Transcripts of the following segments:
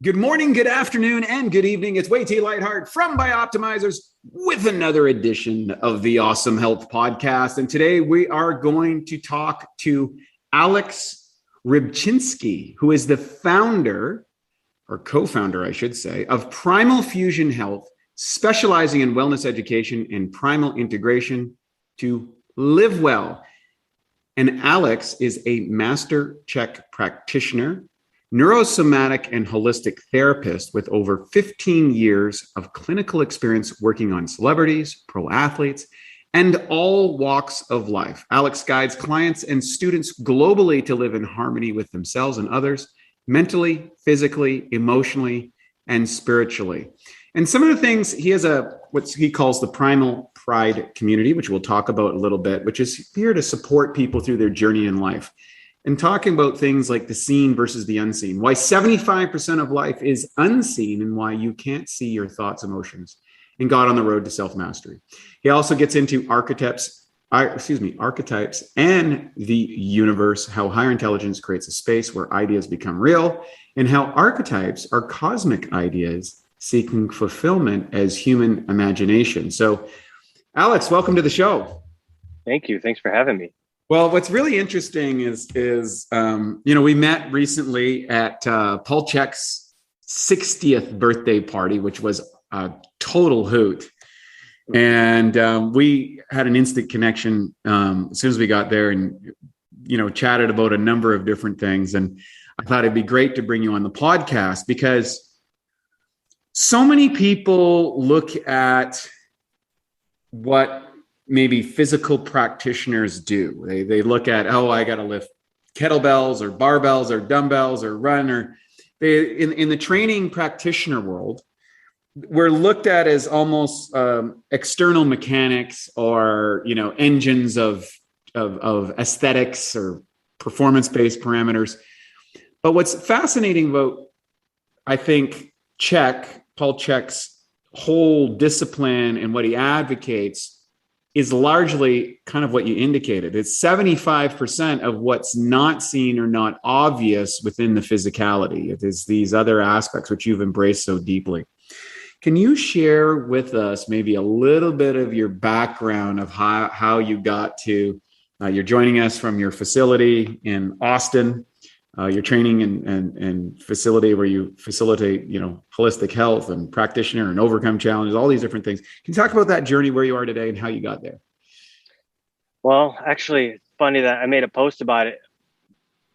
Good morning, good afternoon, and good evening. It's Way T Lightheart from Bioptimizers with another edition of the Awesome Health Podcast. And today we are going to talk to Aleks Rybchinskiy, who is the founder, or co-founder, I should say, of Primal Fusion Health, specializing in wellness education and primal integration to live well. And Aleks is a master CHEK practitioner, neurosomatic and holistic therapist with over 15 years of clinical experience working on celebrities, pro athletes, and all walks of life. Aleks guides clients and students globally to live in harmony with themselves and others, mentally, physically, emotionally, and spiritually. And some of the things, he has what he calls the Primal Pride community, which we'll talk about a little bit, which is here to support people through their journey in life. And talking about things like the seen versus the unseen, why 75% of life is unseen and why you can't see your thoughts, emotions, and God on the road to self-mastery. He also gets into archetypes and the universe, how higher intelligence creates a space where ideas become real, and how archetypes are cosmic ideas seeking fulfillment as human imagination. So, Aleks, welcome to the show. Thank you. Thanks for having me. Well, what's really interesting is we met recently at Paul Chek's 60th birthday party, which was a total hoot. And we had an instant connection as soon as we got there and, chatted about a number of different things. And I thought it'd be great to bring you on the podcast because so many people look at what maybe physical practitioners do. They look at, I got to lift kettlebells or barbells or dumbbells or run, or in the training practitioner world, we're looked at as almost external mechanics or, engines of aesthetics or performance-based parameters. But what's fascinating about, I think, Paul Chek's whole discipline and what he advocates is largely kind of what you indicated. It's 75% of what's not seen or not obvious within the physicality. It is these other aspects which you've embraced so deeply. Can you share with us maybe a little bit of your background of how you got to, you're joining us from your facility in Austin, your training and facility where you facilitate, holistic health and practitioner and overcome challenges, all these different things. Can you talk about that journey, where you are today and how you got there? Well, actually, it's funny that I made a post about it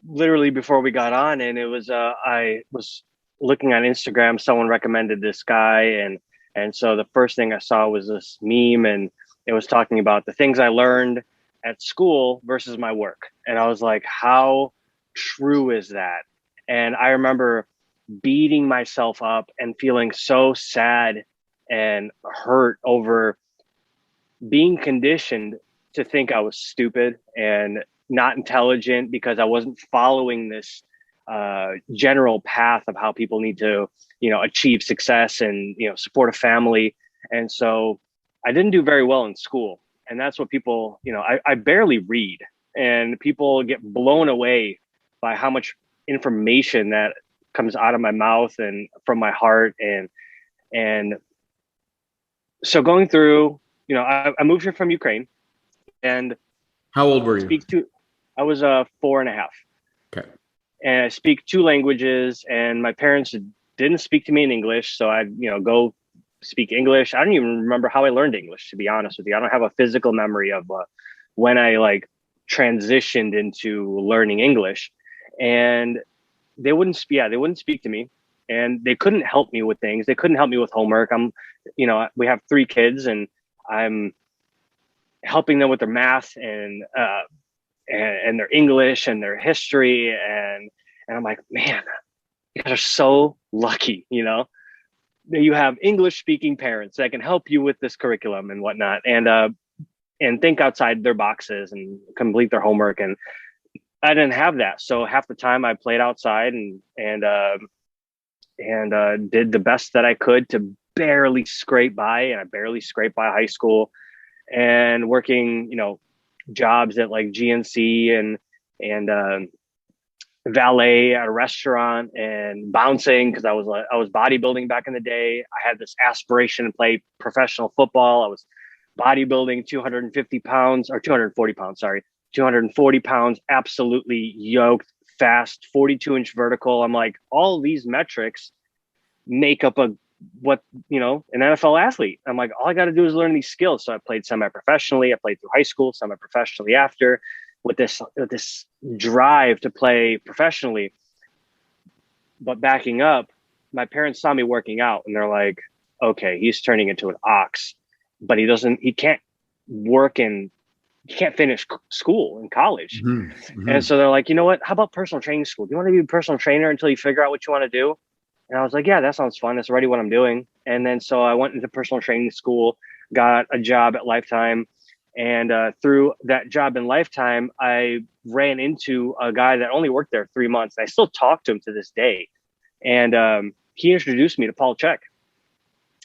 literally before we got on. And it was, I was looking on Instagram, someone recommended this guy. And so the first thing I saw was this meme, and it was talking about the things I learned at school versus my work. And I was like, how true is that? And I remember beating myself up and feeling so sad and hurt over being conditioned to think I was stupid and not intelligent because I wasn't following this general path of how people need to, achieve success and, support a family. And so I didn't do very well in school. And that's what people, I barely read, and people get blown away by how much information that comes out of my mouth and from my heart. And so going through, I moved here from Ukraine. And how old were you? I was 4.5. Okay. And I speak 2 languages, and my parents didn't speak to me in English. So I'd, go speak English. I don't even remember how I learned English, to be honest with you. I don't have a physical memory of when I transitioned into learning English. And they wouldn't speak to me, and they couldn't help me with things. They couldn't help me with homework. We have 3 kids, and I'm helping them with their math and their English and their history. And I'm like, man, you guys are so lucky, that you have English speaking parents that can help you with this curriculum and whatnot, and think outside their boxes and complete their homework. And I didn't have that. So half the time I played outside and did the best that I could to barely scrape by. And I barely scraped by high school, and working, jobs at like GNC and valet at a restaurant and bouncing because I was bodybuilding back in the day. I had this aspiration to play professional football. I was bodybuilding 250 pounds or 240 pounds, sorry, 240 pounds, absolutely yoked, fast, 42-inch vertical. I'm like, all these metrics make up an NFL athlete. I'm like, all I got to do is learn these skills. So I played semi-professionally. I played through high school, semi-professionally after, with this drive to play professionally. But backing up, my parents saw me working out and they're like, okay, he's turning into an ox, but he can't finish school in college. Mm-hmm. Mm-hmm. And so they're like, you know what, how about personal training school? Do you want to be a personal trainer until you figure out what you want to do? And I was like, yeah, that sounds fun. That's already what I'm doing. And then so I went into personal training school, got a job at Lifetime. And through that job in Lifetime, I ran into a guy that only worked there 3 months. I still talk to him to this day. And he introduced me to Paul Chek.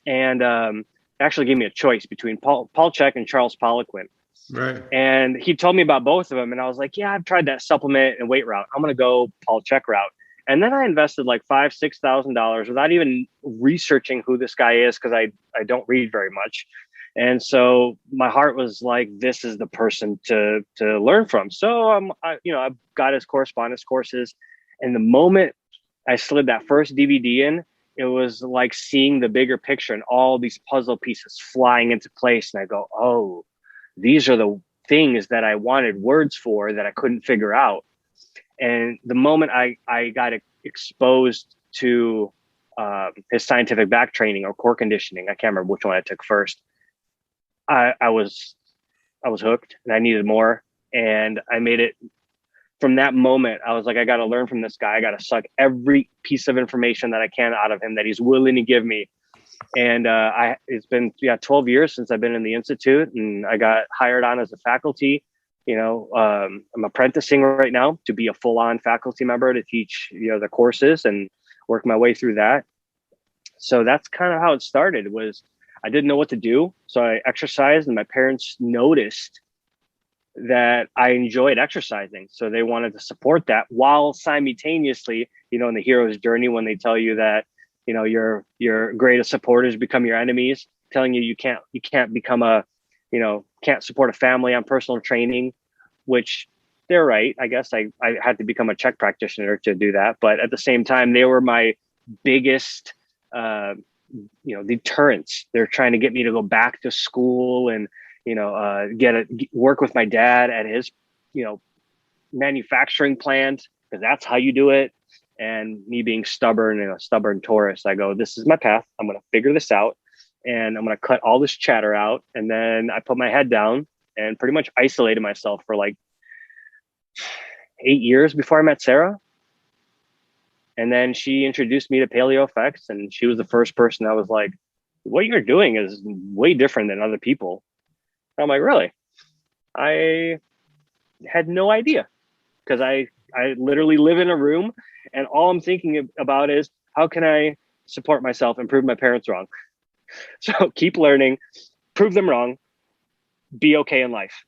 And actually gave me a choice between Paul Chek and Charles Poliquin. Right. And he told me about both of them. And I was like, yeah, I've tried that supplement and weight route. I'm going to go Paul Chek route. And then I invested like $5,000-$6,000 without even researching who this guy is, because I don't read very much. And so my heart was like, this is the person to learn from. So I got his correspondence courses. And the moment I slid that first DVD in, it was like seeing the bigger picture and all these puzzle pieces flying into place. And I go, oh, these are the things that I wanted words for that I couldn't figure out. And the moment I got exposed to his scientific back training or core conditioning, I can't remember which one I took first. I was hooked and I needed more. And I made it from that moment. I was like, I got to learn from this guy. I got to suck every piece of information that I can out of him that he's willing to give me. And it's been 12 years since I've been in the Institute, and I got hired on as a faculty. I'm apprenticing right now to be a full-on faculty member to teach, the courses and work my way through that. So that's kind of how it started. Was I didn't know what to do. So I exercised, and my parents noticed that I enjoyed exercising. So they wanted to support that while simultaneously, in the hero's journey, when they tell you that, your greatest supporters become your enemies, telling you can't become can't support a family on personal training, which they're right. I guess I had to become a Czech practitioner to do that. But at the same time, they were my biggest, deterrents. They're trying to get me to go back to school and, work with my dad at his, manufacturing plant, because that's how you do it. And me being stubborn and a stubborn Taurus, I go, this is my path. I'm going to figure this out, and I'm going to cut all this chatter out. And then I put my head down and pretty much isolated myself for like 8 years before I met Sara. And then she introduced me to Paleo Effects, and she was the first person that was like, what you're doing is way different than other people. And I'm like, really? I had no idea, because I literally live in a room and all I'm thinking about is, how can I support myself and prove my parents wrong? So keep learning, prove them wrong, be okay in life.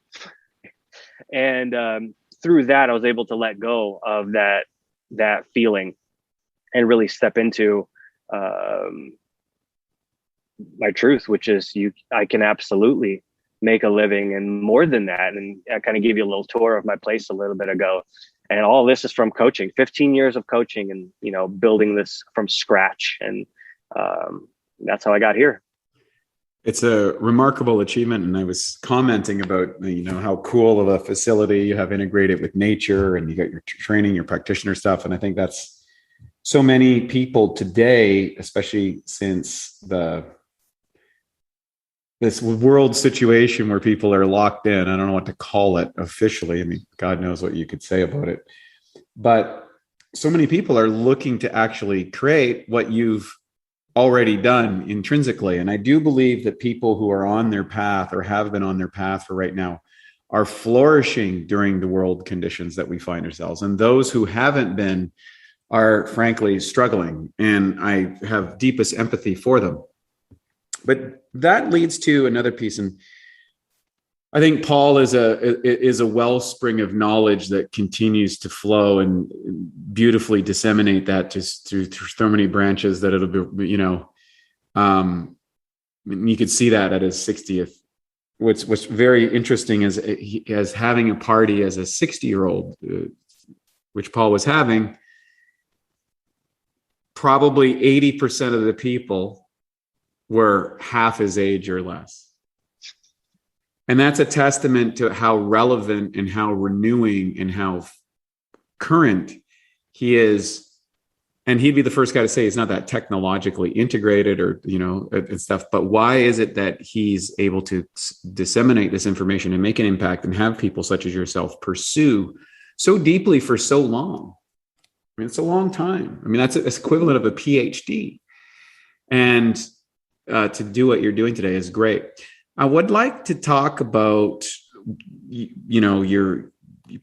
And through that, I was able to let go of that feeling and really step into my truth, which is I can absolutely make a living and more than that. And I kind of gave you a little tour of my place a little bit ago. And all this is from coaching, 15 years of coaching and, building this from scratch. And that's how I got here. It's a remarkable achievement. And I was commenting about, how cool of a facility you have integrated with nature, and you got your training, your practitioner stuff. And I think that's so many people today, especially since this world situation where people are locked in. I don't know what to call it officially. I mean, God knows what you could say about it. But so many people are looking to actually create what you've already done intrinsically. And I do believe that people who are on their path or have been on their path for right now are flourishing during the world conditions that we find ourselves. And those who haven't been are frankly struggling. And I have deepest empathy for them. But that leads to another piece. And I think Paul is a wellspring of knowledge that continues to flow and beautifully disseminate that just through so many branches that it'll be, you could see that at his 60th. What's very interesting is he as having a party as a 60-year-old, which Paul was having. Probably 80% of the people were half his age or less. And that's a testament to how relevant and how renewing and how current he is. And he'd be the first guy to say he's not that technologically integrated or, and stuff. But why is it that he's able to disseminate this information and make an impact and have people such as yourself pursue so deeply for so long? I mean, it's a long time. I mean, that's equivalent of a PhD. And to do what you're doing today is great. I would like to talk about, your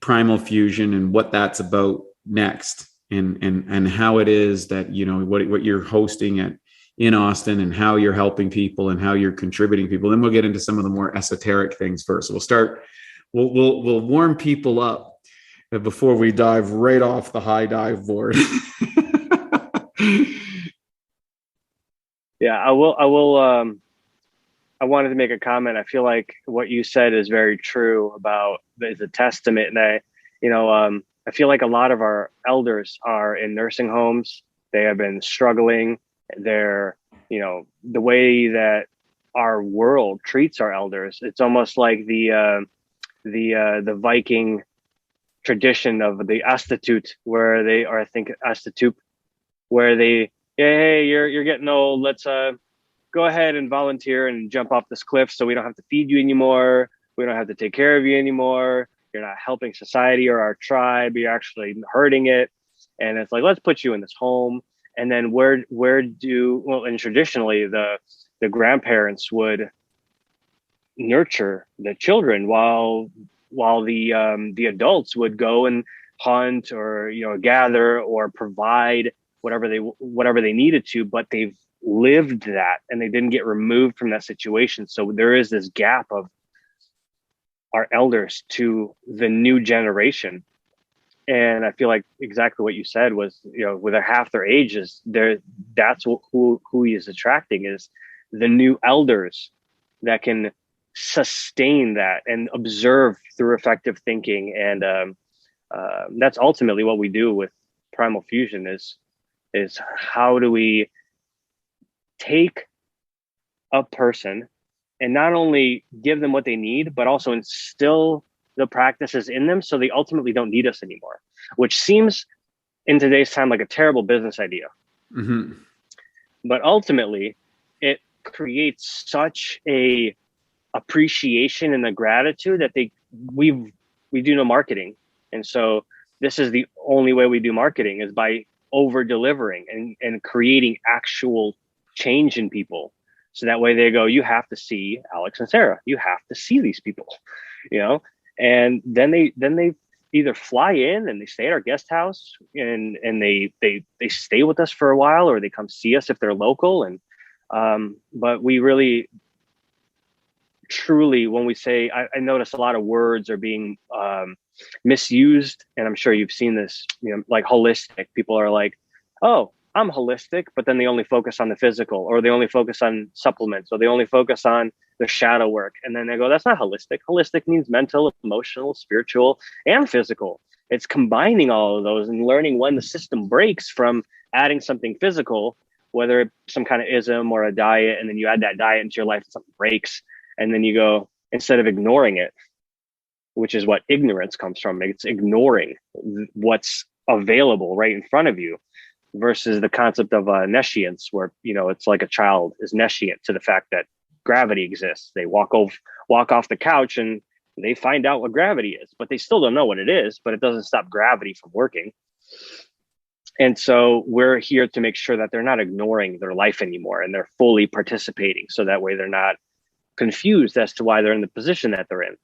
Primal Fusion and what that's about next, and how it is that, what you're hosting in Austin and how you're helping people and how you're contributing people. Then we'll get into some of the more esoteric things first. So we'll warm people up before we dive right off the high dive board. Yeah, I will. I wanted to make a comment. I feel like what you said is very true about is a testament. And I feel like a lot of our elders are in nursing homes. They have been struggling. They're, the way that our world treats our elders. It's almost like the Viking tradition of the Astatut, where they, or I think Astatut, where they, hey, you're getting old. Let's go ahead and volunteer and jump off this cliff so we don't have to feed you anymore. We don't have to take care of you anymore. You're not helping society or our tribe. You're actually hurting it. And it's like, let's put you in this home. And then and traditionally the grandparents would nurture the children while the adults would go and hunt or, gather or provide whatever they needed to, but they've lived that and they didn't get removed from that situation. So there is this gap of our elders to the new generation. And I feel like exactly what you said was, with a half their ages, that's who he is attracting, is the new elders that can sustain that and observe through effective thinking. And that's ultimately what we do with Primal Fusion is how do we take a person and not only give them what they need, but also instill the practices in them so they ultimately don't need us anymore, which seems in today's time like a terrible business idea. Mm-hmm. But ultimately, it creates such a appreciation and a gratitude that we do no marketing. And so this is the only way we do marketing, is by over delivering and creating actual change in people. So that way they go, you have to see Aleks and Sara. You have to see these people, and then they either fly in and they stay at our guest house and they stay with us for a while, or they come see us if they're local. And but we really, truly, when we say, I notice a lot of words are being misused, and I'm sure you've seen this, like holistic. People are like, oh, I'm holistic, but then they only focus on the physical, or they only focus on supplements, or they only focus on the shadow work. And then they go, that's not holistic. Holistic means mental, emotional, spiritual, and physical. It's combining all of those and learning when the system breaks from adding something physical, whether it's some kind of ism or a diet, and then you add that diet into your life and something breaks. And then you go, instead of ignoring it, which is what ignorance comes from, it's ignoring what's available right in front of you, versus the concept of nescience, where, it's like a child is nescient to the fact that gravity exists. They walk off the couch and they find out what gravity is, but they still don't know what it is, but it doesn't stop gravity from working. And so we're here to make sure that they're not ignoring their life anymore, and they're fully participating. So that way they're not confused as to why they're in the position that they're in.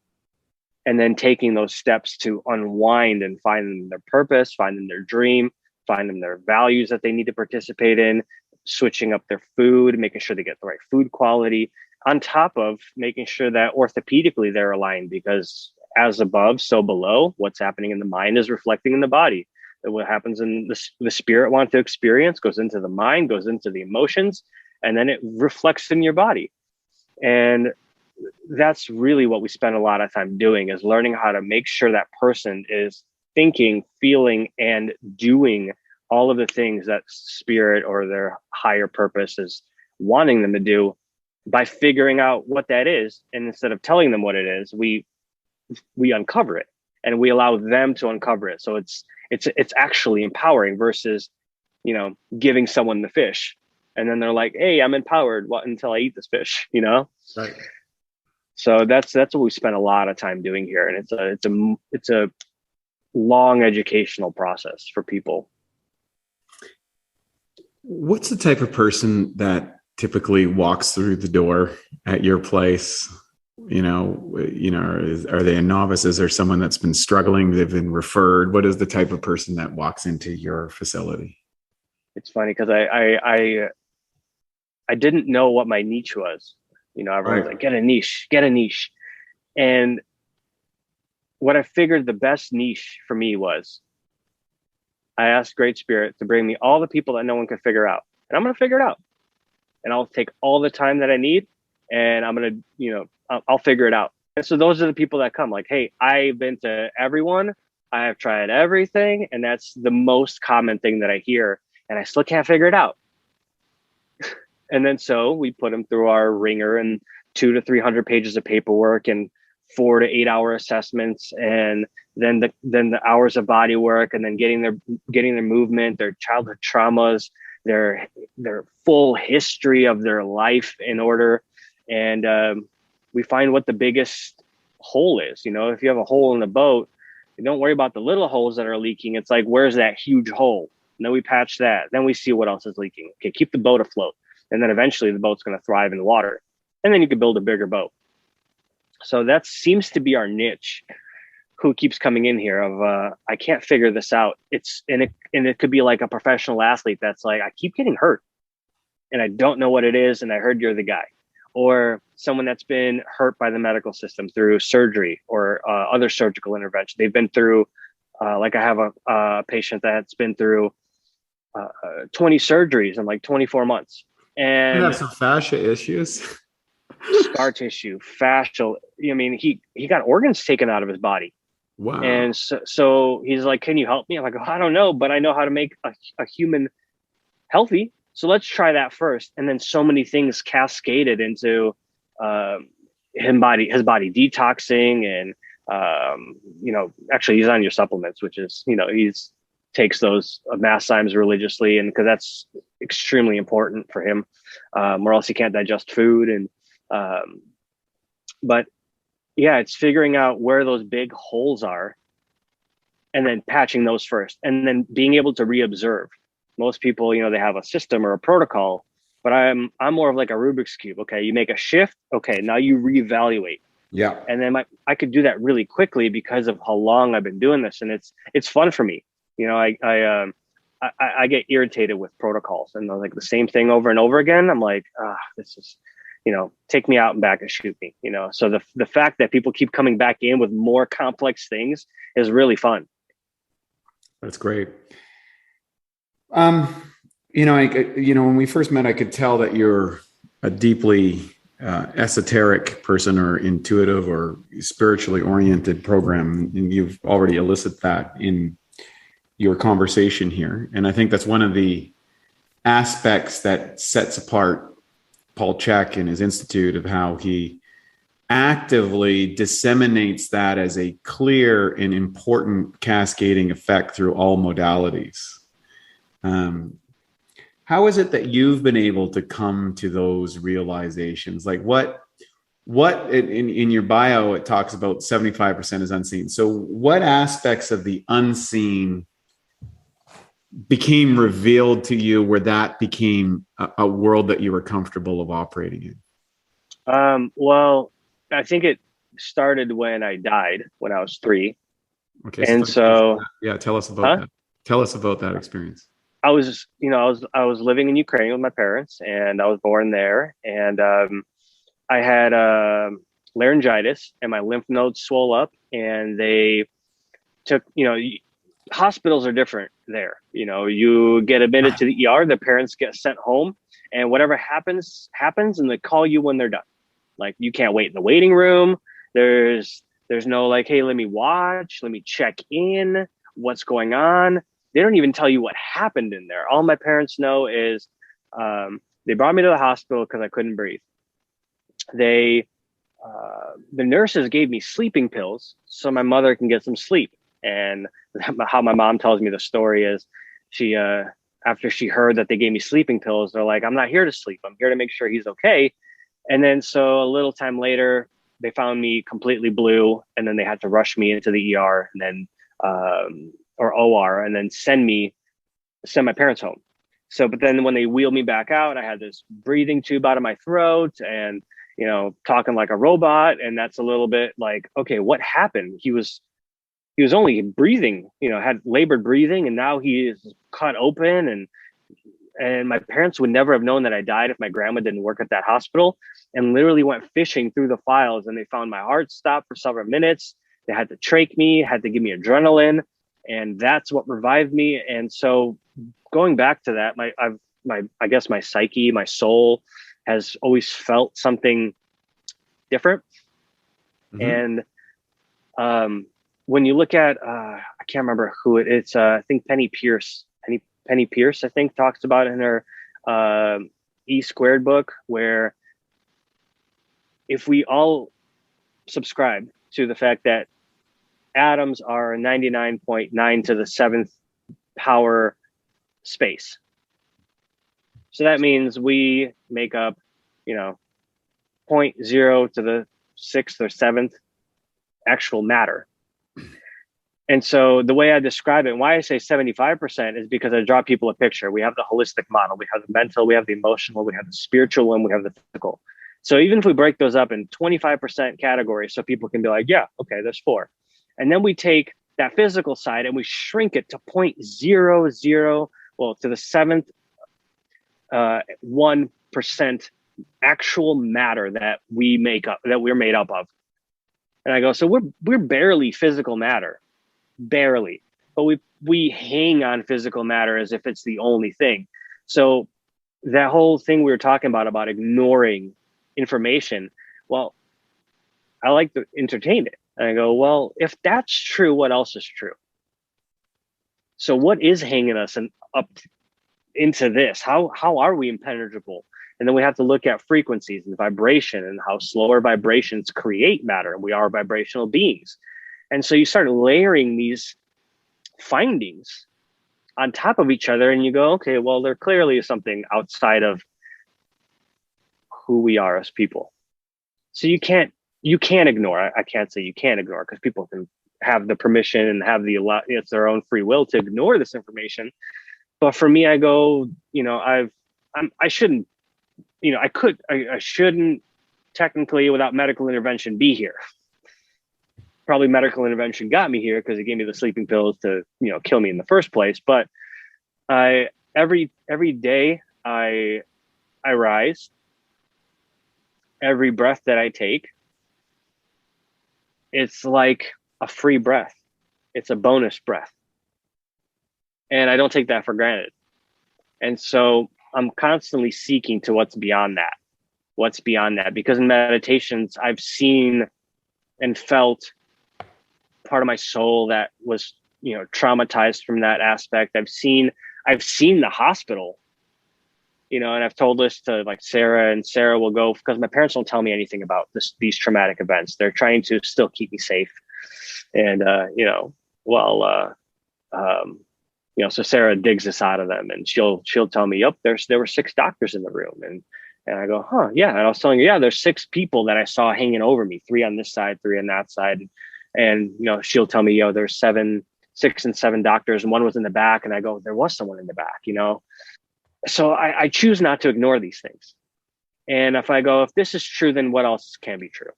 And then taking those steps to unwind and find their purpose, finding their dream, finding their values that they need to participate in, switching up their food, making sure they get the right food quality, on top of making sure that orthopedically they're aligned, because as above, so below. What's happening in the mind is reflecting in the body. And what happens in the spirit wants to experience goes into the mind, goes into the emotions, and then it reflects in your body. And that's really what we spend a lot of time doing, is learning how to make sure that person is thinking, feeling, and doing all of the things that spirit or their higher purpose is wanting them to do, by figuring out what that is. And instead of telling them what it is, we uncover it, and we allow them to uncover it. So it's actually empowering versus, giving someone the fish and then they're like, hey, I'm empowered until I eat this fish, Right. So that's what we spend a lot of time doing here. And it's a long educational process for people. What's the type of person that typically walks through the door at your place? Are they a novice? Is there someone that's been struggling? They've been referred. What is the type of person that walks into your facility? It's funny because I didn't know what my niche was. Everyone's like, get a niche. And what I figured the best niche for me was, I asked Great Spirit to bring me all the people that no one could figure out. And I'm going to figure it out. And I'll take all the time that I need. And I'm going to, I'll figure it out. And so those are the people that come like, hey, I've been to everyone. I have tried everything. And that's the most common thing that I hear. And I still can't figure it out. And then so we put them through our ringer and 200 to 300 pages of paperwork and 4 to 8 hour assessments, and then the hours of body work, and then getting their movement, their childhood traumas, their full history of their life in order. And we find what the biggest hole is. If you have a hole in the boat, you don't worry about the little holes that are leaking. It's like, where's that huge hole? And then we patch that. Then we see what else is leaking. Okay, keep the boat afloat. And then eventually the boat's going to thrive in the water. And then you can build a bigger boat. So that seems to be our niche. Who keeps coming in here of, I can't figure this out. And it could be like a professional athlete that's like, I keep getting hurt and I don't know what it is. And I heard you're the guy. Or someone that's been hurt by the medical system through surgery or other surgical intervention. They've been through, like I have a patient that's been through 20 surgeries in like 24 months. And you have some fascia issues. Scar tissue, fascial. I mean, he got organs taken out of his body. Wow. And so he's like, can you help me? I'm like, I don't know, but I know how to make a human healthy. So let's try that first. And then so many things cascaded into his body detoxing. And, actually he's on your supplements, which is, he's takes those mass times religiously. And because that's extremely important for him, or else he can't digest food. And, but yeah, it's figuring out where those big holes are and then patching those first, and then being able to reobserve. Most people, they have a system or a protocol, but I'm more of like a Rubik's Cube. Okay. You make a shift. Okay. Now you reevaluate. Yeah. And then I could do that really quickly because of how long I've been doing this. And it's fun for me. I get irritated with protocols and like the same thing over and over again. I'm like, this is, take me out and back and shoot me, So the fact that people keep coming back in with more complex things is really fun. That's great. When we first met, I could tell that you're a deeply esoteric person or intuitive or spiritually oriented program. And you've already elicited that in your conversation here. And I think that's one of the aspects that sets apart Paul Chek and his institute, of how he actively disseminates that as a clear and important cascading effect through all modalities. How is it that you've been able to come to those realizations? Like what in your bio, it talks about 75% is unseen. So what aspects of the unseen became revealed to you where that became a world that you were comfortable of operating in? Well, I think it started when I died when I was 3. Okay. And tell us about that. Tell us about that experience. I was living in Ukraine with my parents, and I was born there. And I had laryngitis and my lymph nodes swole up, and they took, hospitals are different there. You get admitted to the ER, the parents get sent home, and whatever happens, and they call you when they're done. Like, you can't wait in the waiting room. There's no like, hey, let me watch, let me check in, what's going on. They don't even tell you what happened in there. All my parents know is they brought me to the hospital because I couldn't breathe. The nurses gave me sleeping pills so my mother can get some sleep. And how my mom tells me the story is, she after she heard that they gave me sleeping pills, they're like, I'm not here to sleep, I'm here to make sure he's okay. And then so a little time later, they found me completely blue, and then they had to rush me into the ER, and then or OR, and then send my parents home. So, but then when they wheeled me back out, I had this breathing tube out of my throat, and talking like a robot. And that's a little bit like, okay, what happened? He was only breathing, had labored breathing, and now he is cut open. And my parents would never have known that I died if my grandma didn't work at that hospital, and literally went fishing through the files, and they found my heart stopped for several minutes. They had to trach me, had to give me adrenaline, and that's what revived me. And so going back to that, I guess my psyche, my soul has always felt something different. Mm-hmm. And when you look at, I can't remember who it's, I think Penny Pierce, I think, talks about in her E² book, where if we all subscribe to the fact that atoms are 99.9 to the 7th power space, so that means we make up, 0.0 to the 6th or 7th actual matter. And so the way I describe it, and why I say 75%, is because I draw people a picture. We have the holistic model, we have the mental, we have the emotional, we have the spiritual, and we have the physical. So even if we break those up in 25% categories, so people can be like, yeah, okay, there's 4. And then we take that physical side and we shrink it to 0.00, well, to the 7th 1% actual matter that we make up, that we're made up of. And I go, so we're barely physical matter. Barely, but we hang on physical matter as if it's the only thing. So that whole thing we were talking about ignoring information, well, I like to entertain it. And I go, well, if that's true, what else is true? So what is hanging us up into this? How are we impenetrable? And then we have to look at frequencies and vibration, and how slower vibrations create matter, and we are vibrational beings. And so you start layering these findings on top of each other, and you go, okay, well, there clearly is something outside of who we are as people. So you can't ignore. I can't say you can't ignore, because people can have the permission and have it's their own free will to ignore this information. But for me, I go, I shouldn't, I shouldn't technically, without medical intervention, be here. Probably medical intervention got me here because it gave me the sleeping pills to, kill me in the first place. But every day I rise, every breath that I take, it's like a free breath. It's a bonus breath. And I don't take that for granted. And so I'm constantly seeking to what's beyond that, because in meditations, I've seen and felt part of my soul that was, traumatized from that aspect. I've seen the hospital, and I've told this to like Sara, and Sara will go, because my parents don't tell me anything about these traumatic events. They're trying to still keep me safe. And, so Sara digs this out of them, and she'll tell me, yep, there were 6 doctors in the room. And I go, huh, yeah. And I was telling you, yeah, there's 6 people that I saw hanging over me, 3 on this side, 3 on that side. And, she'll tell me, there's 6 and 7 doctors, and 1 was in the back. And I go, there was someone in the back, So I choose not to ignore these things. And if I go, if this is true, then what else can be true?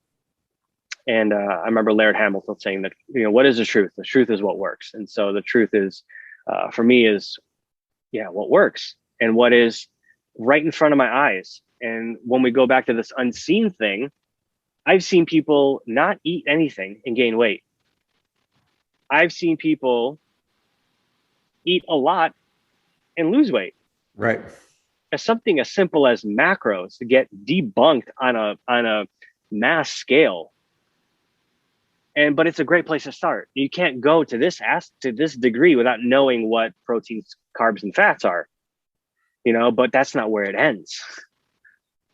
And I remember Laird Hamilton saying that, what is the truth? The truth is what works. And so the truth is, for me, is, what works and what is right in front of my eyes. And when we go back to this unseen thing, I've seen people not eat anything and gain weight. I've seen people eat a lot and lose weight. Right. As something as simple as macros to get debunked on a mass scale. But it's a great place to start. You can't go to this degree without knowing what proteins, carbs, and fats are, but that's not where it ends.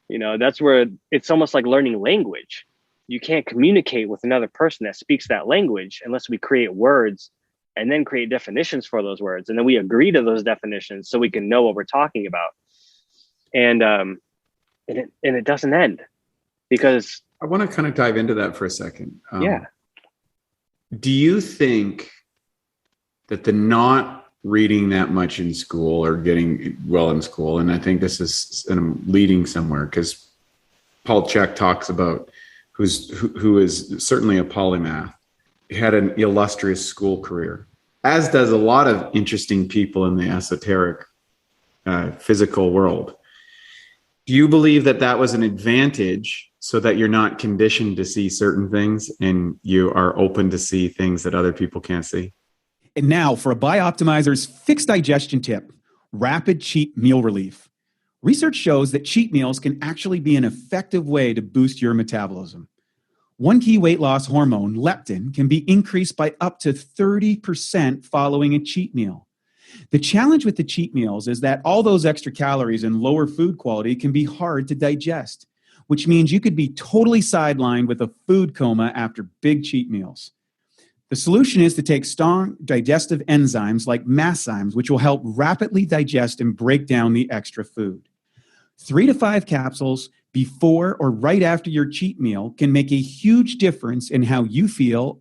That's where it's almost like learning language. You can't communicate with another person that speaks that language unless we create words and then create definitions for those words. And then we agree to those definitions so we can know what we're talking about. And it doesn't end, because I want to kind of dive into that for a second. Yeah. Do you think that the not reading that much in school or getting well in school, and I think this is, and I'm leading somewhere, because Paul Chek talks about who is certainly a polymath, had an illustrious school career, as does a lot of interesting people in the esoteric physical world. Do you believe that that was an advantage, so that you're not conditioned to see certain things and you are open to see things that other people can't see? And now for a Bioptimizers fixed digestion tip, rapid cheat meal relief. Research shows that cheat meals can actually be an effective way to boost your metabolism. One key weight loss hormone, leptin, can be increased by up to 30% following a cheat meal. The challenge with the cheat meals is that all those extra calories and lower food quality can be hard to digest, which means you could be totally sidelined with a food coma after big cheat meals. The solution is to take strong digestive enzymes like masszymes, which will help rapidly digest and break down the extra food. 3 to 5 capsules before or right after your cheat meal can make a huge difference in how you feel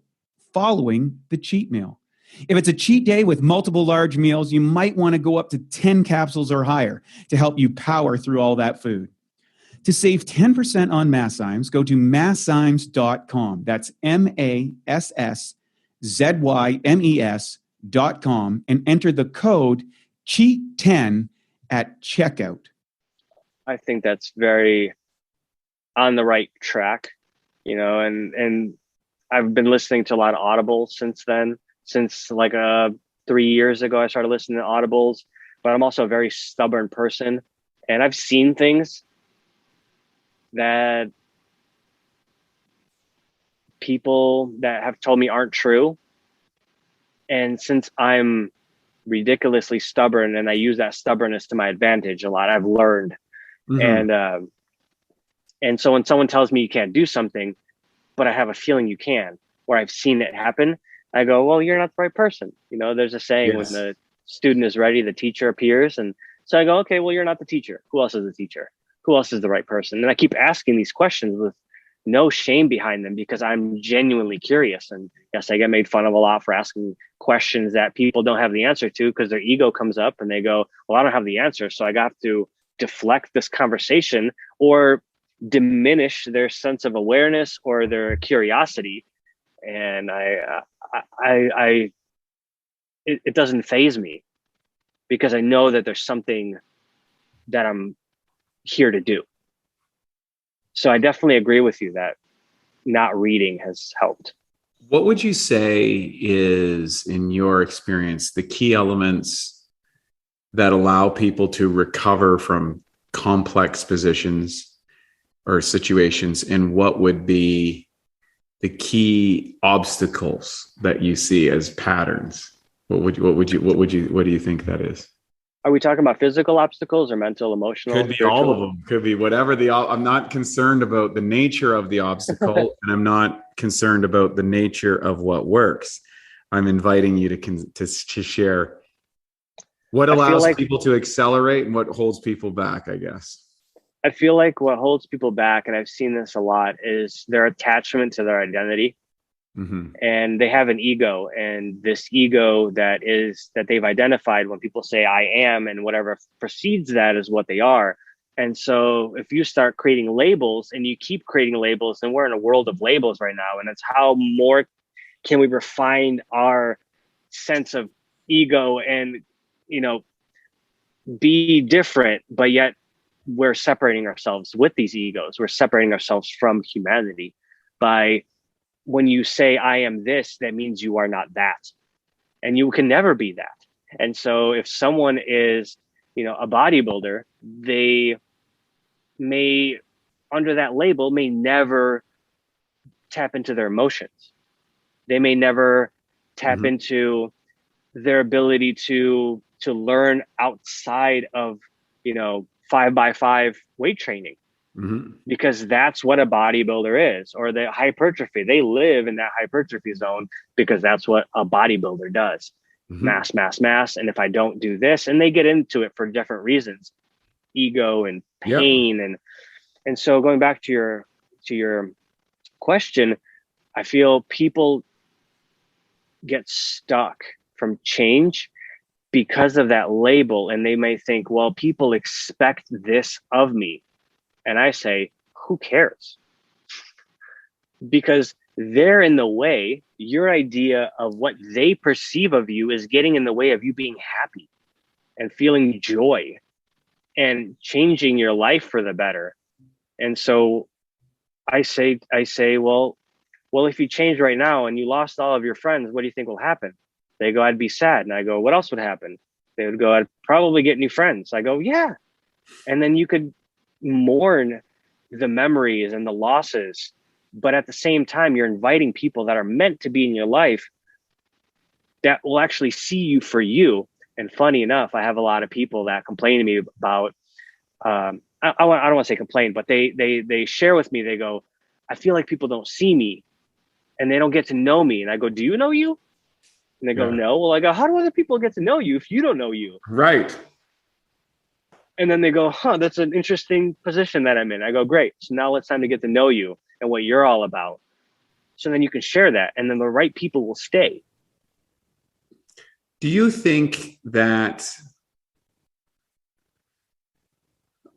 following the cheat meal. If it's a cheat day with multiple large meals, you might want to go up to 10 capsules or higher to help you power through all that food. To save 10% on masszymes, go to masszymes.com. That's MASSZYMES.com and enter the code CHEAT10 at checkout. I think that's very on the right track, and I've been listening to a lot of audibles since then. Since like 3 years ago, I started listening to audibles, but I'm also a very stubborn person, and I've seen things that people that have told me aren't true. And since I'm ridiculously stubborn and I use that stubbornness to my advantage a lot, I've learned. Mm-hmm. And so when someone tells me you can't do something, but I have a feeling you can, or I've seen it happen, I go, well, you're not the right person. There's a saying, yes, when the student is ready, the teacher appears. And so I go, okay, well, you're not the teacher. Who else is the teacher? Who else is the right person? And I keep asking these questions with no shame behind them, because I'm genuinely curious. And yes, I get made fun of a lot for asking questions that people don't have the answer to, because their ego comes up and they go, well, I don't have the answer. So I got to deflect this conversation or diminish their sense of awareness or their curiosity. And it doesn't faze me, because I know that there's something that I'm here to do. So I definitely agree with you that not reading has helped. What would you say is, in your experience, the key elements that allow people to recover from complex positions or situations, and what would be the key obstacles that you see as patterns? What do you think that is? Are we talking about physical obstacles or mental, emotional? Could be spiritual? All of them. Could be whatever I'm not concerned about the nature of the obstacle, and I'm not concerned about the nature of what works. I'm inviting you to share what allows people to accelerate and what holds people back, I guess. I feel like what holds people back, and I've seen this a lot, is their attachment to their identity. Mm-hmm. And they have an ego, and this ego that they've identified when people say I am, and whatever precedes that is what they are. And so if you start creating labels and you keep creating labels, and we're in a world of labels right now, and it's how more can we refine our sense of ego and, be different, but yet we're separating ourselves with these egos. We're separating ourselves from humanity by, when you say I am this, that means you are not that. And you can never be that. And so if someone is, a bodybuilder, they may, under that label, may never tap into their emotions. They may never tap into their ability to learn outside of, 5x5 weight training, because that's what a bodybuilder is, or the hypertrophy. They live in that hypertrophy zone because that's what a bodybuilder does. Mass. And if I don't do this, and they get into it for different reasons, ego and pain. And so going back to your question, I feel people get stuck from change because of that label. And they may think, well, people expect this of me. And I say, who cares? Because they're in the way. Your idea of what they perceive of you is getting in the way of you being happy and feeling joy and changing your life for the better. And so I say, well, if you change right now and you lost all of your friends, what do you think will happen? They go, I'd be sad. And I go, what else would happen? They would go, I'd probably get new friends. I go, yeah. And then you could mourn the memories and the losses. But at the same time, you're inviting people that are meant to be in your life that will actually see you for you. And funny enough, I have a lot of people that complain to me about, I don't want to say complain, but they share with me, they go, I feel like people don't see me and they don't get to know me. And I go, do you know you? And they go, no. Well, I go, how do other people get to know you if you don't know you? Right. And then they go, that's an interesting position that I'm in. I go, great. So now it's time to get to know you and what you're all about. So then you can share that, and then the right people will stay. Do you think that,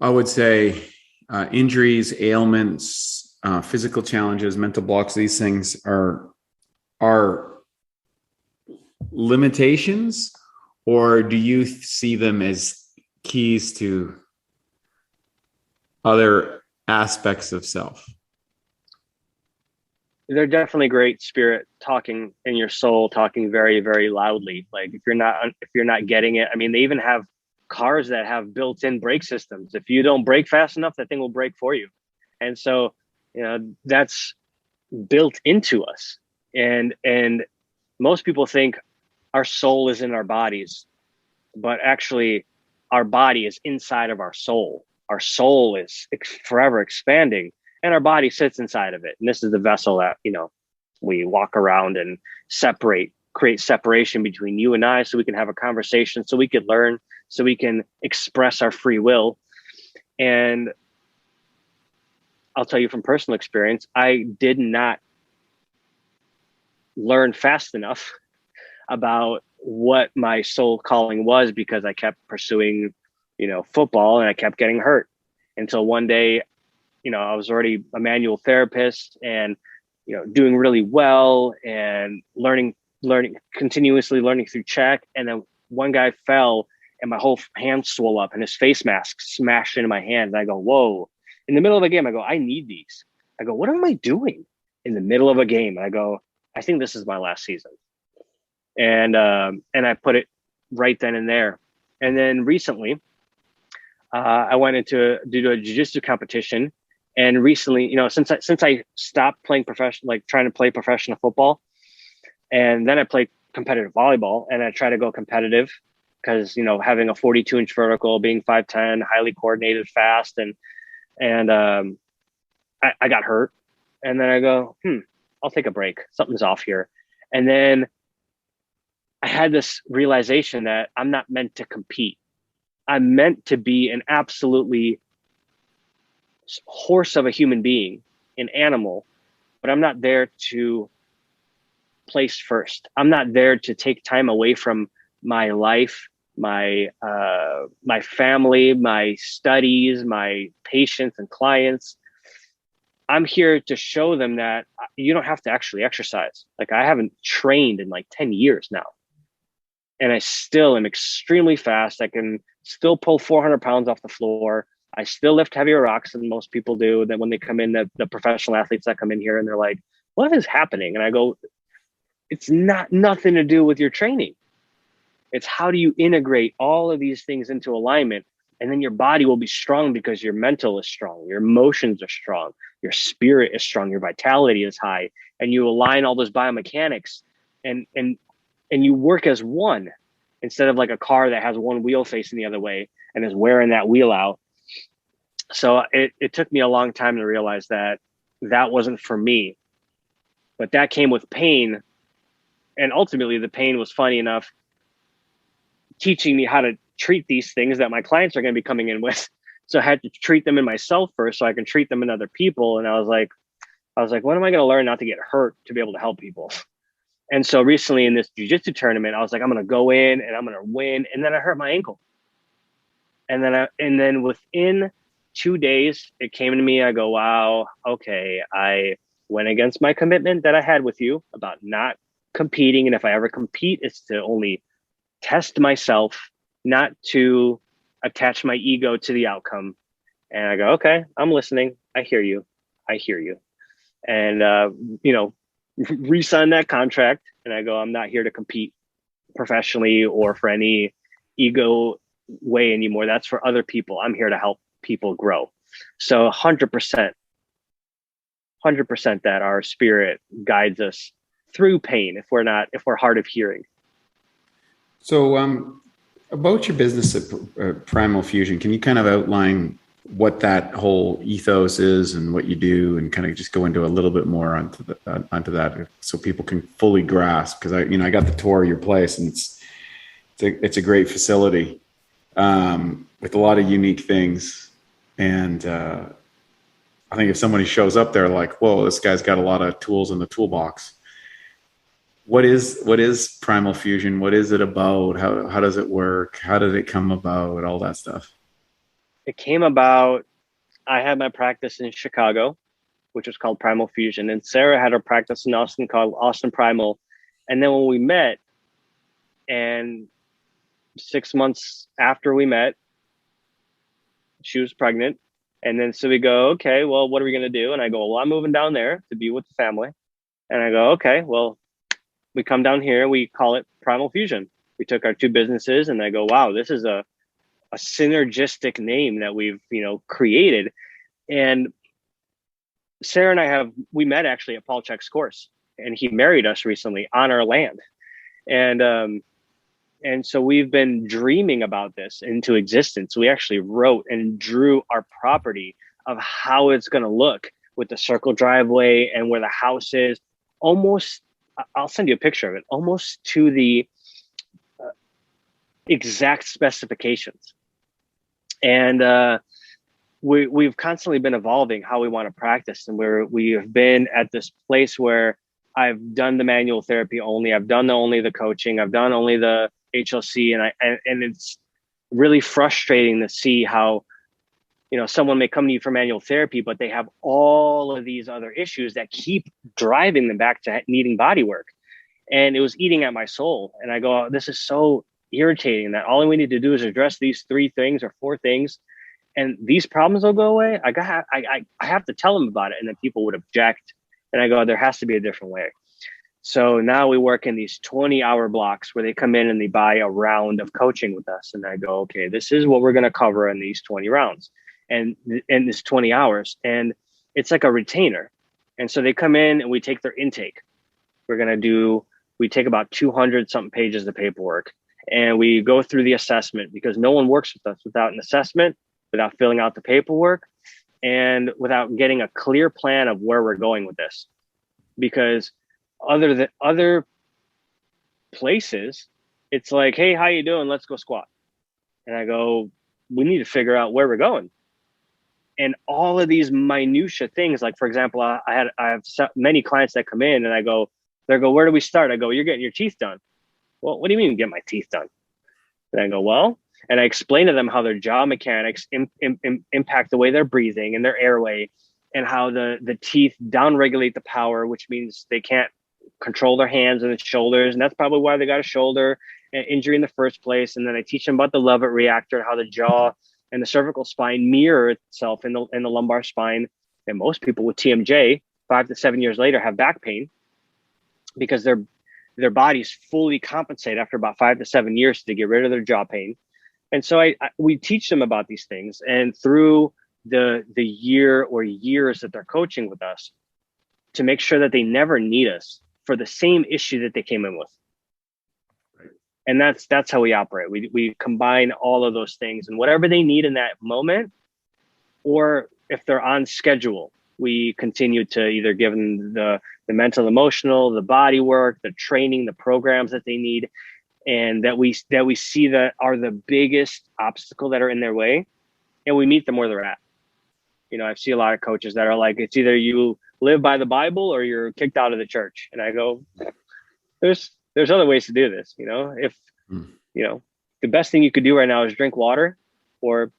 I would say, injuries, ailments, physical challenges, mental blocks, these things are limitations, or do you see them as keys to other aspects of self? They're definitely great spirit talking in your soul, talking very, very loudly. Like if you're not getting it, I mean, they even have cars that have built-in brake systems. If you don't brake fast enough, that thing will brake for you. And so, that's built into us. And most people think our soul is in our bodies, but actually our body is inside of our soul. Our soul is forever expanding, and our body sits inside of it. And this is the vessel that, we walk around and create separation between you and I, so we can have a conversation, so we can learn, so we can express our free will. And I'll tell you from personal experience, I did not learn fast enough about what my soul calling was, because I kept pursuing, football, and I kept getting hurt until one day, I was already a manual therapist and, doing really well and continuously learning through check. And then one guy fell and my whole hand swelled up and his face mask smashed into my hand. And I go, whoa. In the middle of a game, I go, I need these. I go, what am I doing in the middle of a game? And I go, I think this is my last season. And I put it right then and there. And then recently, I went to do a jiu-jitsu competition. And recently, since I stopped playing trying to play professional football, and then I played competitive volleyball, and I try to go competitive because, having a 42-inch vertical, being 5'10", highly coordinated, fast, and I got hurt. And then I go, I'll take a break. Something's off here. And then I had this realization that I'm not meant to compete. I'm meant to be an absolutely horse of a human being, an animal, but I'm not there to place first. I'm not there to take time away from my life, my family, my studies, my patients and clients. I'm here to show them that you don't have to actually exercise. Like, I haven't trained in 10 years now. And I still am extremely fast. I can still pull 400 pounds off the floor. I still lift heavier rocks than most people do. That when they come in, the professional athletes that come in here and they're like, what is happening? And I go, it's nothing to do with your training. It's how do you integrate all of these things into alignment, and then your body will be strong because your mental is strong, your emotions are strong, your spirit is strong, your vitality is high, and you align all those biomechanics and you work as one instead of like a car that has one wheel facing the other way and is wearing that wheel out. So it took me a long time to realize that wasn't for me, but that came with pain. And ultimately the pain was funny enough teaching me how to treat these things that my clients are going to be coming in with. So I had to treat them in myself first so I can treat them in other people. And I was like, when am I going to learn not to get hurt to be able to help people? And so recently in this jiu-jitsu tournament, I was like, I'm going to go in and I'm going to win. And then I hurt my ankle. And then within 2 days, it came to me. I go, wow, okay. I went against my commitment that I had with you about not competing. And if I ever compete, it's to only test myself, not to attach my ego to the outcome. And I go, okay, I'm listening. I hear you. And, re-sign that contract. And I go, I'm not here to compete professionally or for any ego way anymore. That's for other people. I'm here to help people grow. So 100% that our spirit guides us through pain if we're hard of hearing. So about your business at Primal Fusion, can you kind of outline what that whole ethos is and what you do, and kind of just go into a little bit more onto that so people can fully grasp? Because I got the tour of your place, and it's a great facility with a lot of unique things. And I think if somebody shows up there like, whoa, this guy's got a lot of tools in the toolbox. What is Primal Fusion? What is it about? How does it work? How did it come about? All that stuff. It came about, I had my practice in Chicago, which was called Primal Fusion. And Sara had her practice in Austin called Austin Primal. And then when we met, and 6 months after we met, she was pregnant. And then so we go, okay, well, what are we going to do? And I go, well, I'm moving down there to be with the family. And I go, okay, well, we come down here, we call it Primal Fusion. We took our two businesses, and I go, wow, this is a synergistic name that we've, created. And Sara and I we met actually at Paul Chek's course, and he married us recently on our land. And so we've been dreaming about this into existence. We actually wrote and drew our property of how it's going to look with the circle driveway and where the house is. Almost, I'll send you a picture of it, almost to the exact specifications. And we've constantly been evolving how we want to practice, and we have been at this place where I've done the manual therapy only, I've done only the coaching, I've done only the HLC, and it's really frustrating to see how someone may come to you for manual therapy, but they have all of these other issues that keep driving them back to needing body work. And it was eating at my soul. And I go, oh, this is so irritating that all we need to do is address these 3 things or 4 things, and these problems will go away. I have to tell them about it, and then people would object. And I go, there has to be a different way. So now we work in these 20-hour blocks where they come in and they buy a round of coaching with us. And I go, okay, this is what we're going to cover in these 20 rounds and this 20 hours. And it's like a retainer. And so they come in and we take their intake. We take about 200 something pages of paperwork, and we go through the assessment, because no one works with us without an assessment, without filling out the paperwork, and without getting a clear plan of where we're going with this. Because other places, it's like, hey, how you doing? Let's go squat. And I go, we need to figure out where we're going. And all of these minutia things, like, for example, I have many clients that come in and they go, where do we start? I go, you're getting your teeth done. Well, what do you mean get my teeth done? And I go, well, and I explain to them how their jaw mechanics impact the way they're breathing and their airway, and how the teeth downregulate the power, which means they can't control their hands and the shoulders. And that's probably why they got a shoulder injury in the first place. And then I teach them about the Levitt reactor and how the jaw and the cervical spine mirror itself in the lumbar spine. And most people with TMJ 5 to 7 years later have back pain because their bodies fully compensate after about 5 to 7 years to get rid of their jaw pain. And so we teach them about these things, and through the year or years that they're coaching with us, to make sure that they never need us for the same issue that they came in with. And that's how we operate. We combine all of those things, and whatever they need in that moment, or if they're on schedule, we continue to either give them the mental, emotional, the body work, the training, the programs that they need, and that we see that are the biggest obstacle that are in their way, and we meet them where they're at. You know, I see a lot of coaches that are like, it's either you live by the Bible or you're kicked out of the church. And I go, there's other ways to do this. You know, if, you know, the best thing you could do right now is drink water, or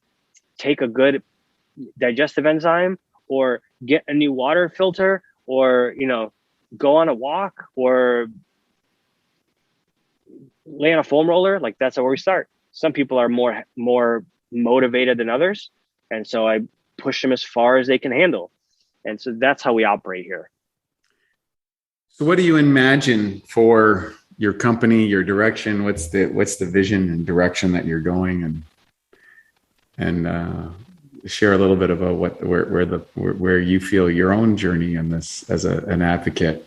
take a good digestive enzyme, or get a new water filter, or, you know, go on a walk, or lay on a foam roller. Like, that's where we start. Some people are more motivated than others. And so I push them as far as they can handle. And so that's how we operate here. So what do you imagine for your company, your direction? What's the vision and direction that you're going, and share a little bit about where you feel your own journey in this as an advocate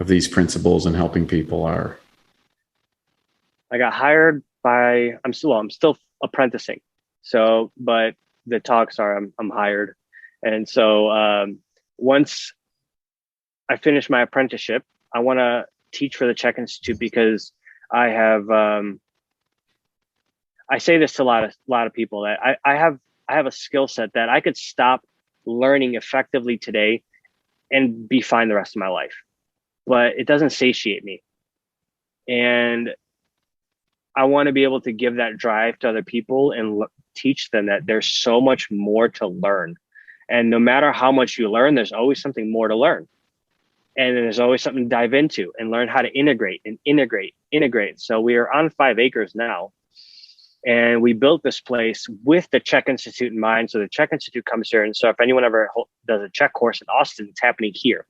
of these principles and helping people are? I got hired I'm still apprenticing. So, but the talks are I'm hired. And so once I finish my apprenticeship, I want to teach for the Czech Institute, because I have I say this to a lot of people, that I have a skill set that I could stop learning effectively today and be fine the rest of my life, but it doesn't satiate me. And I want to be able to give that drive to other people and teach them that there's so much more to learn. And no matter how much you learn, there's always something more to learn. And there's always something to dive into and learn how to integrate. So we are on 5 acres now. And we built this place with the Czech Institute in mind. So the Czech Institute comes here. And so if anyone ever does a Czech course in Austin, it's happening here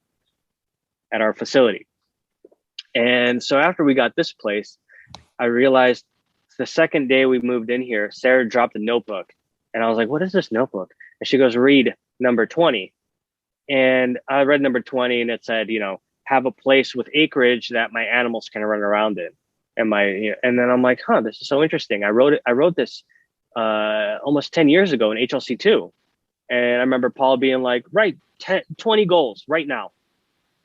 at our facility. And so after we got this place, I realized the second day we moved in here, Sara dropped a notebook. And I was like, what is this notebook? And she goes, read number 20. And I read number 20, and it said, you know, have a place with acreage that my animals can run around in. And then I'm like, this is so interesting. I wrote this almost 10 years ago in HLC2. And I remember Paul being like, write 20 goals right now.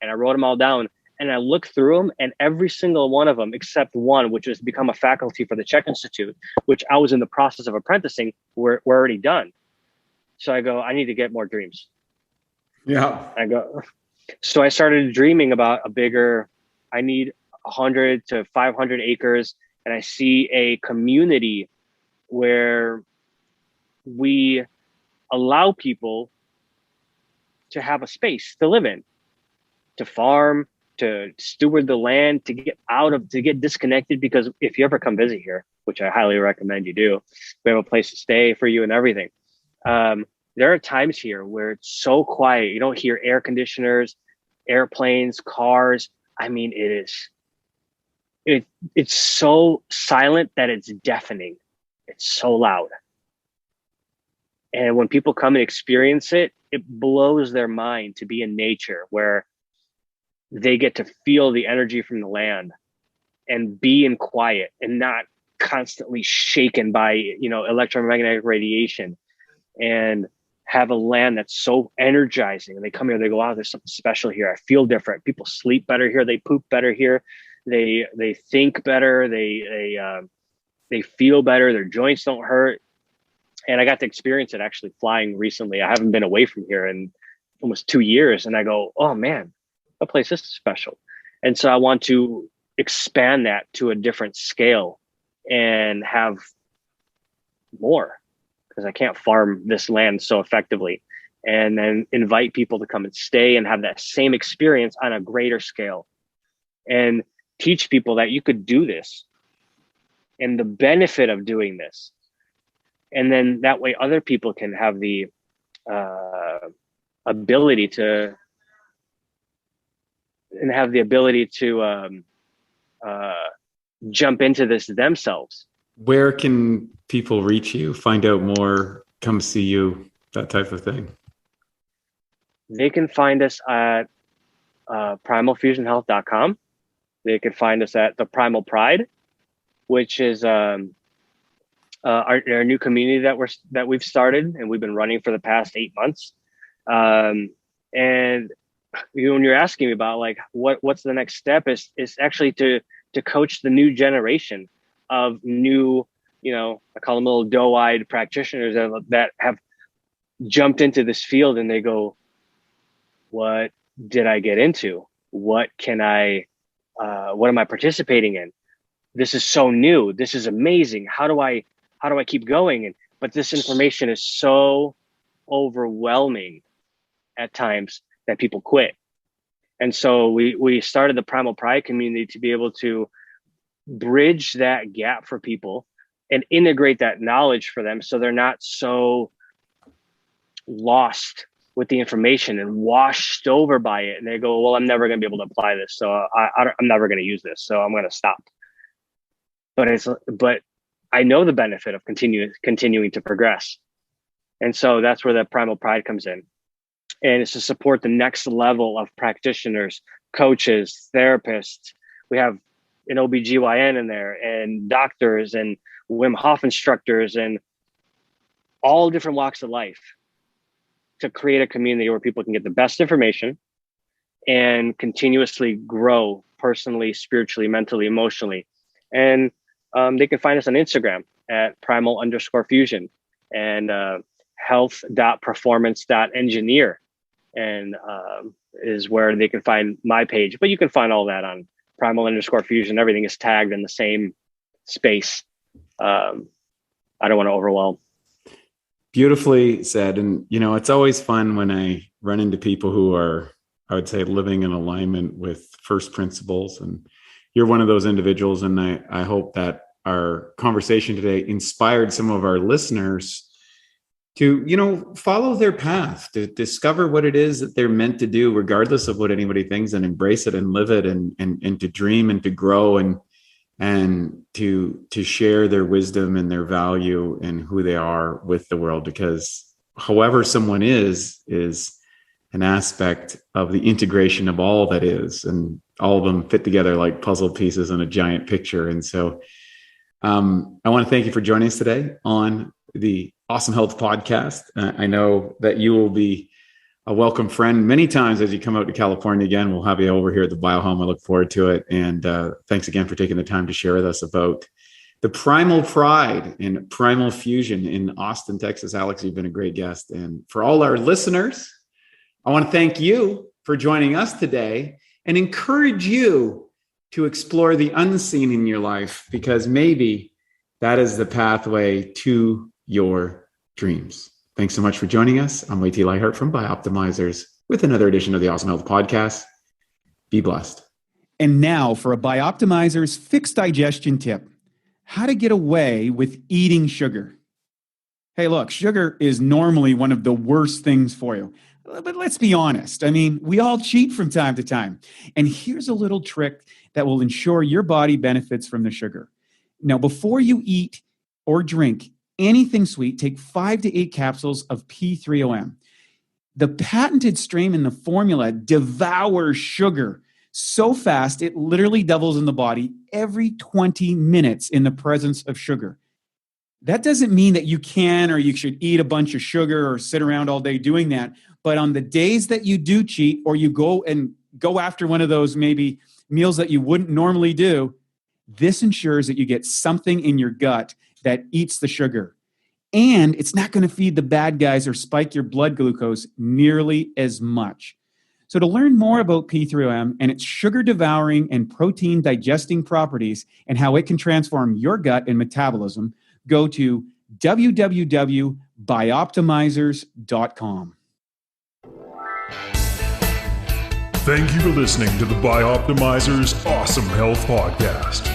And I wrote them all down. And I looked through them, and every single one of them, except one, which was become a faculty for the Czech Institute, which I was in the process of apprenticing, were already done. So I go, I need to get more dreams. Yeah. So I started dreaming about I need 100 to 500 acres. And I see a community where we allow people to have a space to live in, to farm, to steward the land, to get disconnected. Because if you ever come visit here, which I highly recommend you do, we have a place to stay for you and everything. There are times here where it's so quiet. You don't hear air conditioners, airplanes, cars. I mean, it's so silent that it's deafening. It's so loud. And when people come and experience it, it blows their mind to be in nature, where they get to feel the energy from the land and be in quiet and not constantly shaken by, you know, electromagnetic radiation, and have a land that's so energizing. And they come here, they go, wow, there's something special here. I feel different. People sleep better here. They poop better here. They think better. They feel better. Their joints don't hurt. And I got to experience it actually flying recently. I haven't been away from here in almost 2 years. And I go, oh man, that place is special. And so I want to expand that to a different scale and have more, because I can't farm this land so effectively, and then invite people to come and stay and have that same experience on a greater scale, and teach people that you could do this and the benefit of doing this. And then that way other people can have the ability to jump into this themselves. Where can people reach you, find out more, come see you, that type of thing? They can find us at primalfusionhealth.com. They can find us at the Primal Pride, which is our new community that we've started, and we've been running for the past 8 months. And when you're asking me about like what's the next step, is actually to coach the new generation of new, I call them little doe-eyed practitioners that have jumped into this field, and they go, what did I get into? What am I participating in? This is so new. This is amazing. How do I keep going? But this information is so overwhelming at times that people quit. And so we started the Primal Pride community to be able to bridge that gap for people and integrate that knowledge for them, so they're not so lost with the information and washed over by it. And they go, well, I'm never going to be able to apply this, so I'm never going to use this, so I'm going to stop. But I know the benefit of continuing to progress. And so that's where the Primal Pride comes in. And it's to support the next level of practitioners, coaches, therapists. We have an OBGYN in there, and doctors, and Wim Hof instructors, and all different walks of life, to create a community where people can get the best information and continuously grow personally, spiritually, mentally, emotionally. And they can find us on Instagram at primal_fusion and health.performance.engineer, and is where they can find my page. But you can find all that on primal_fusion. Everything is tagged in the same space. I don't want to overwhelm. Beautifully said. And, it's always fun when I run into people who are, I would say, living in alignment with first principles. And you're one of those individuals. And I hope that our conversation today inspired some of our listeners to, follow their path, to discover what it is that they're meant to do, regardless of what anybody thinks, and embrace it and live it, and to dream and to grow and to share their wisdom and their value and who they are with the world. Because however someone is an aspect of the integration of all that is, and all of them fit together like puzzle pieces in a giant picture. And so I want to thank you for joining us today on the Awesome Health Podcast. I know that you will be a welcome friend many times as you come out to California again. We'll have you over here at the Biohome. I look forward to it. And thanks again for taking the time to share with us about the Primal Pride and Primal Fusion in Austin, Texas. Aleks, you've been a great guest. And for all our listeners, I want to thank you for joining us today and encourage you to explore the unseen in your life, because maybe that is the pathway to your dreams. Thanks so much for joining us. I'm Wade T. Lightheart from Bioptimizers with another edition of the Awesome Health Podcast. Be blessed. And now for a Bioptimizers fixed digestion tip: how to get away with eating sugar. Hey, look, sugar is normally one of the worst things for you. But let's be honest. I mean, we all cheat from time to time. And here's a little trick that will ensure your body benefits from the sugar. Now, before you eat or drink anything sweet, take 5 to 8 capsules of P3OM. The patented strain in the formula devours sugar so fast it literally doubles in the body every 20 minutes in the presence of sugar. That doesn't mean that you can or you should eat a bunch of sugar or sit around all day doing that. But on the days that you do cheat, or you go after one of those maybe meals that you wouldn't normally do, this ensures that you get something in your gut that eats the sugar. And it's not going to feed the bad guys or spike your blood glucose nearly as much. So to learn more about P3OM and its sugar-devouring and protein-digesting properties and how it can transform your gut and metabolism, go to www.bioptimizers.com. Thank you for listening to the Bioptimizers Awesome Health Podcast.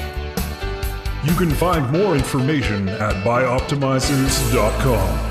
You can find more information at bioptimizers.com.